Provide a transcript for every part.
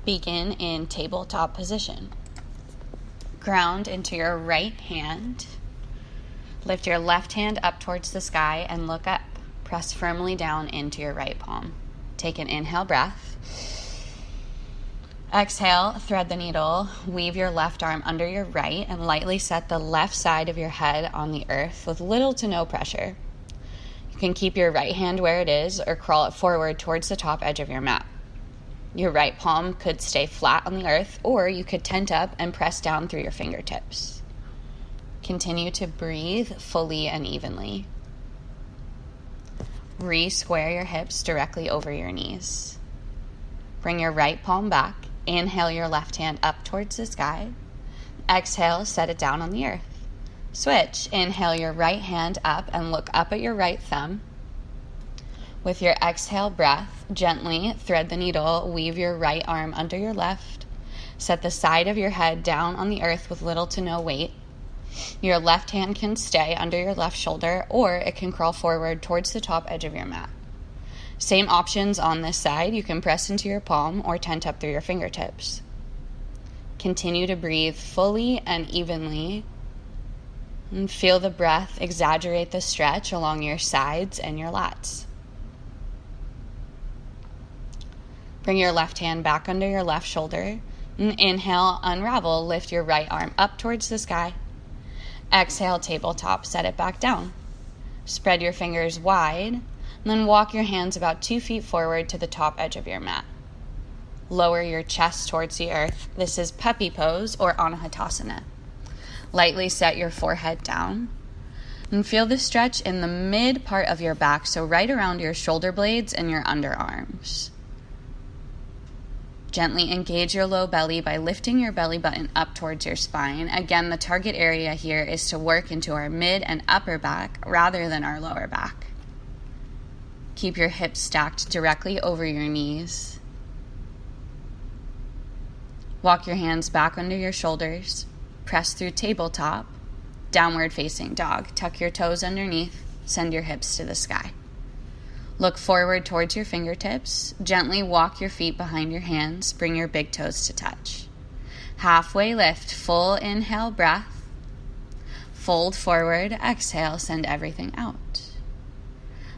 Begin in tabletop position. Ground into your right hand. Lift your left hand up towards the sky and look up. Press firmly down into your right palm. Take an inhale breath. Exhale, thread the needle. Weave your left arm under your right and lightly set the left side of your head on the earth with little to no pressure. You can keep your right hand where it is or crawl it forward towards the top edge of your mat. Your right palm could stay flat on the earth, or you could tent up and press down through your fingertips. Continue to breathe fully and evenly. Re-square your hips directly over your knees. Bring your right palm back. Inhale your left hand up towards the sky. Exhale, set it down on the earth. Switch. Inhale your right hand up and look up at your right thumb. With your exhale breath, gently thread the needle, weave your right arm under your left. Set the side of your head down on the earth with little to no weight. Your left hand can stay under your left shoulder, or it can crawl forward towards the top edge of your mat. Same options on this side. You can press into your palm or tent up through your fingertips. Continue to breathe fully and evenly. And feel the breath exaggerate the stretch along your sides and your lats. Bring your left hand back under your left shoulder. And inhale, unravel, lift your right arm up towards the sky. Exhale, tabletop, set it back down. Spread your fingers wide, and then walk your hands about 2 feet forward to the top edge of your mat. Lower your chest towards the earth. This is puppy pose or anahatasana. Lightly set your forehead down. And feel the stretch in the mid part of your back, so right around your shoulder blades and your underarms. Gently engage your low belly by lifting your belly button up towards your spine. Again, the target area here is to work into our mid and upper back rather than our lower back. Keep your hips stacked directly over your knees. Walk your hands back under your shoulders. Press through tabletop. Downward facing dog. Tuck your toes underneath. Send your hips to the sky. Look forward towards your fingertips. Gently walk your feet behind your hands. Bring your big toes to touch. Halfway lift. Full inhale breath. Fold forward. Exhale. Send everything out.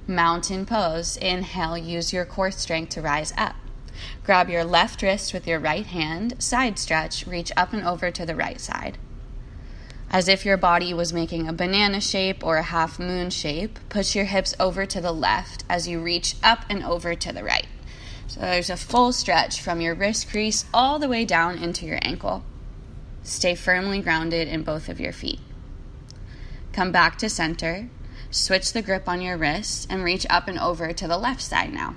Mountain pose. Inhale. Use your core strength to rise up. Grab your left wrist with your right hand. Side stretch. Reach up and over to the right side. As if your body was making a banana shape or a half moon shape, push your hips over to the left as you reach up and over to the right. So there's a full stretch from your wrist crease all the way down into your ankle. Stay firmly grounded in both of your feet. Come back to center. Switch the grip on your wrist and reach up and over to the left side now.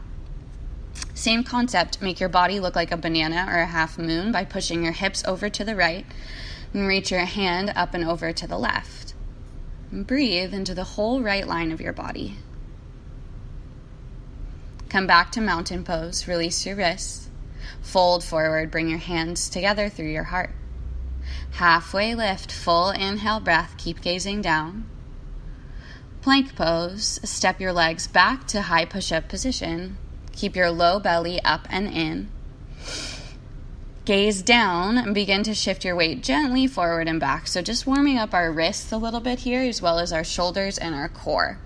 Same concept, make your body look like a banana or a half moon by pushing your hips over to the right. And reach your hand up and over to the left. And breathe into the whole right line of your body. Come back to mountain pose. Release your wrists. Fold forward. Bring your hands together through your heart. Halfway lift. Full inhale breath. Keep gazing down. Plank pose. Step your legs back to high push-up position. Keep your low belly up and in. Gaze down and begin to shift your weight gently forward and back. So just warming up our wrists a little bit here, as well as our shoulders and our core.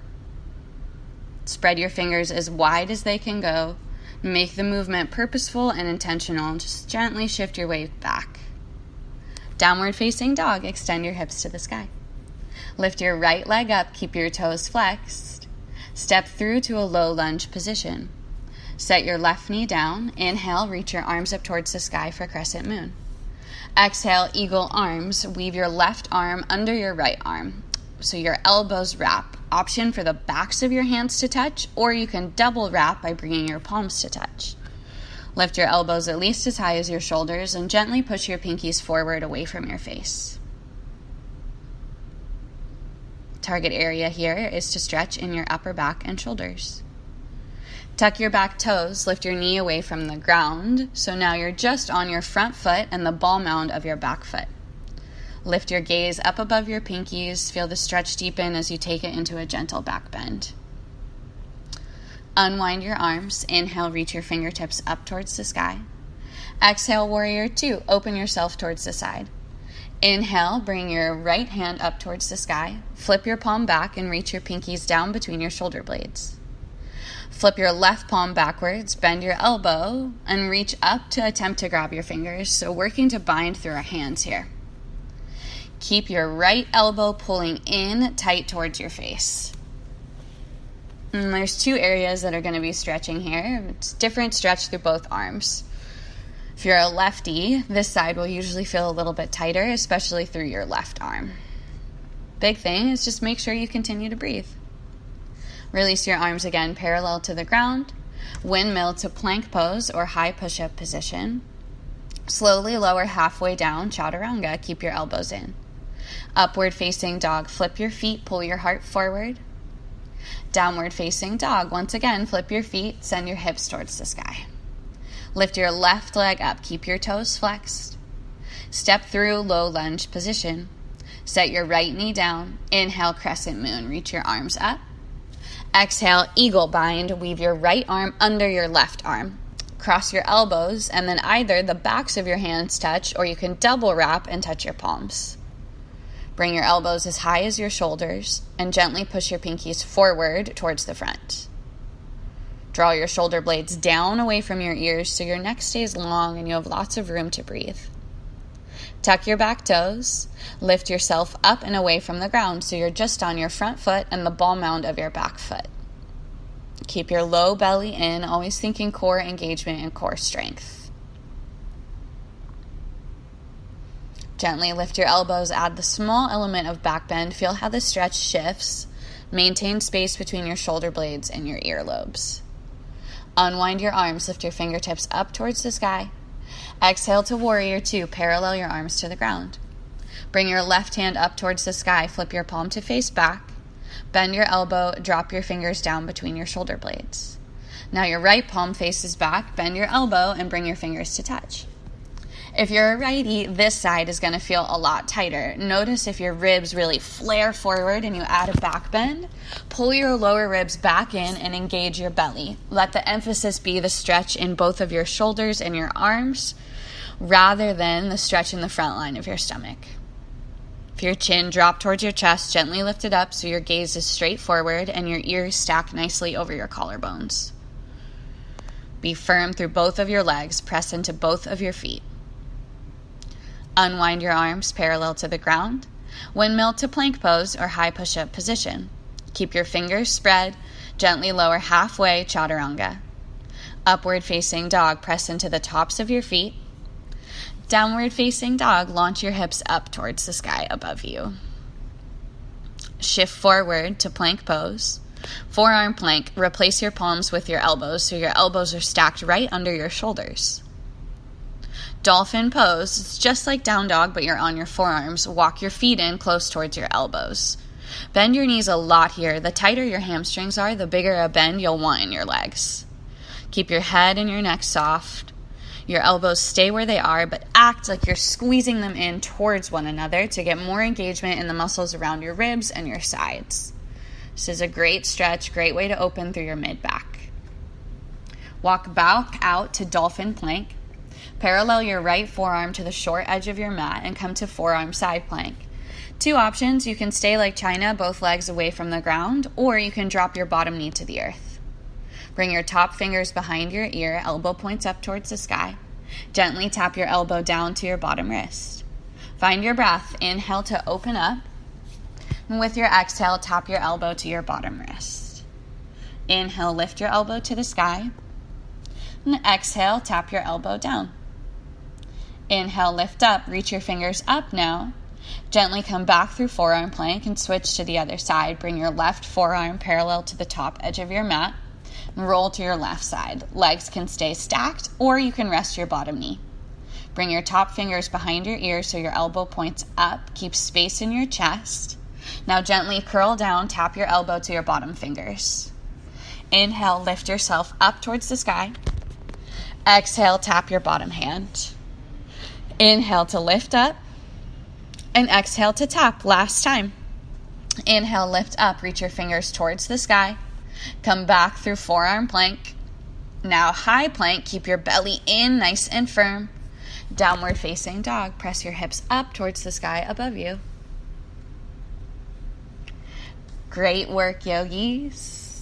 Spread your fingers as wide as they can go. Make the movement purposeful and intentional. Just gently shift your weight back. Downward facing dog. Extend your hips to the sky. Lift your right leg up. Keep your toes flexed. Step through to a low lunge position. Set your left knee down. Inhale, reach your arms up towards the sky for crescent moon. Exhale, eagle arms. Weave your left arm under your right arm, so your elbows wrap. Option for the backs of your hands to touch, or you can double wrap by bringing your palms to touch. Lift your elbows at least as high as your shoulders and gently push your pinkies forward away from your face. Target area here is to stretch in your upper back and shoulders. Tuck your back toes, lift your knee away from the ground, so now you're just on your front foot and the ball mound of your back foot. Lift your gaze up above your pinkies, feel the stretch deepen as you take it into a gentle back bend. Unwind your arms, inhale, reach your fingertips up towards the sky. Exhale, warrior two. Open yourself towards the side. Inhale, bring your right hand up towards the sky. Flip your palm back and reach your pinkies down between your shoulder blades. Flip your left palm backwards, bend your elbow, and reach up to attempt to grab your fingers. So working to bind through our hands here. Keep your right elbow pulling in tight towards your face. And there's two areas that are going to be stretching here. It's different stretch through both arms. If you're a lefty, this side will usually feel a little bit tighter, especially through your left arm. Big thing is just make sure you continue to breathe. Release your arms again parallel to the ground. Windmill to plank pose or high push-up position. Slowly lower halfway down, chaturanga. Keep your elbows in. Upward facing dog. Flip your feet, pull your heart forward. Downward facing dog. Once again, flip your feet, send your hips towards the sky. Lift your left leg up. Keep your toes flexed. Step through low lunge position. Set your right knee down. Inhale, crescent moon. Reach your arms up. Exhale, eagle bind. Weave your right arm under your left arm. Cross your elbows, and then either the backs of your hands touch, or you can double wrap and touch your palms. Bring your elbows as high as your shoulders, and gently push your pinkies forward towards the front. Draw your shoulder blades down away from your ears so your neck stays long and you have lots of room to breathe. Tuck your back toes. Lift yourself up and away from the ground so you're just on your front foot and the ball mound of your back foot. Keep your low belly in, always thinking core engagement and core strength. Gently lift your elbows, add the small element of back bend. Feel how the stretch shifts. Maintain space between your shoulder blades and your earlobes. Unwind your arms, lift your fingertips up towards the sky. Exhale to warrior two, parallel your arms to the ground. Bring your left hand up towards the sky, flip your palm to face back. Bend your elbow, drop your fingers down between your shoulder blades. Now your right palm faces back, bend your elbow and bring your fingers to touch. If you're a righty, this side is going to feel a lot tighter. Notice if your ribs really flare forward and you add a back bend, pull your lower ribs back in and engage your belly. Let the emphasis be the stretch in both of your shoulders and your arms rather than the stretch in the front line of your stomach. If your chin dropped towards your chest, gently lift it up so your gaze is straight forward and your ears stack nicely over your collarbones. Be firm through both of your legs. Press into both of your feet. Unwind your arms parallel to the ground. Windmill to plank pose or high push-up position. Keep your fingers spread. Gently lower halfway, chaturanga. Upward facing dog. Press into the tops of your feet. Downward facing dog. Launch your hips up towards the sky above you. Shift forward to plank pose. Forearm plank. Replace your palms with your elbows so your elbows are stacked right under your shoulders. Dolphin pose. It's just like down dog, but you're on your forearms. Walk your feet in close towards your elbows. Bend your knees a lot here. The tighter your hamstrings are, the bigger a bend you'll want in your legs. Keep your head and your neck soft. Your elbows stay where they are, but act like you're squeezing them in towards one another to get more engagement in the muscles around your ribs and your sides. This is a great stretch, great way to open through your mid-back. Walk back out to dolphin plank. Parallel your right forearm to the short edge of your mat and come to forearm side plank. Two options. You can stay like China, both legs away from the ground, or you can drop your bottom knee to the earth. Bring your top fingers behind your ear, elbow points up towards the sky. Gently tap your elbow down to your bottom wrist. Find your breath. Inhale to open up. And with your exhale, tap your elbow to your bottom wrist. Inhale, lift your elbow to the sky. And exhale, tap your elbow down. Inhale, lift up, reach your fingers up now. Gently come back through forearm plank and switch to the other side. Bring your left forearm parallel to the top edge of your mat and roll to your left side. Legs can stay stacked or you can rest your bottom knee. Bring your top fingers behind your ears so your elbow points up. Keep space in your chest. Now gently curl down, tap your elbow to your bottom fingers. Inhale, lift yourself up towards the sky. Exhale, tap your bottom hand. Inhale to lift up. And exhale to tap. Last time. Inhale, lift up. Reach your fingers towards the sky. Come back through forearm plank. Now high plank, keep your belly in nice and firm. Downward facing dog, press your hips up towards the sky above you. Great work, yogis.